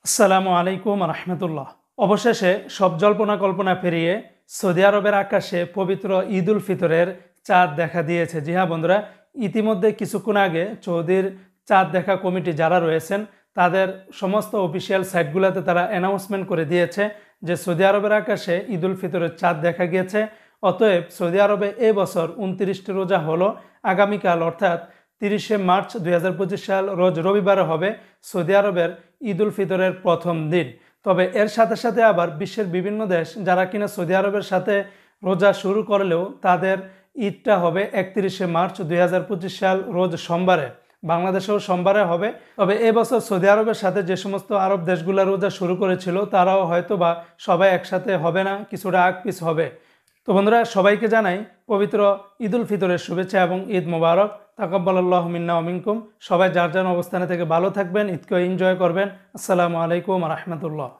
আসসালামু আলাইকুম রহমতুল্লাহ। অবশেষে সব জল্পনা কল্পনা পেরিয়ে সৌদি আরবের আকাশে পবিত্র ঈদ উল ফিতরের চাঁদ দেখা দিয়েছে। জি হ্যাঁ বন্ধুরা, ইতিমধ্যে কিছুক্ষণ আগে সৌদির চাঁদ দেখা কমিটি যারা রয়েছেন তাদের সমস্ত অফিসিয়াল সাইটগুলোতে তারা অ্যানাউন্সমেন্ট করে দিয়েছে যে সৌদি আরবের আকাশে ঈদ উল ফিতরের চাঁদ দেখা গিয়েছে। অতএব সৌদি আরবে এবছর 29টি রোজা হলো। আগামীকাল অর্থাৎ 30শে মার্চ 2025 সাল রোজ রবিবারে হবে সৌদি আরবের ঈদ উল ফিতরের প্রথম দিন। তবে এর সাথে সাথে আবার বিশ্বের বিভিন্ন দেশ যারা কিনা সৌদি আরবের সাথে রোজা শুরু করলেও তাদের ঈদটা হবে 31শে মার্চ 2025 সাল রোজ সোমবারে। বাংলাদেশেও সোমবারে হবে। তবে এবছর সৌদি আরবের সাথে যে সমস্ত আরব দেশগুলো রোজা শুরু করেছিল তারাও হয়তো বা সবাই একসাথে হবে না, কিছুটা আগ পিছ হবে। তো বন্ধুরা, সবাইকে জানাই পবিত্র ঈদ উল ফিতরের শুভেচ্ছা এবং ঈদ মোবারক। তাকাব্বালাল্লাহু মিন্না ওয়া মিনকুম। সবাই যার যার অবস্থানে থেকে ভালো থাকবেন, ঈদকে এনজয় করবেন। আসসালামু আলাইকুম রহমতুল্লাহ।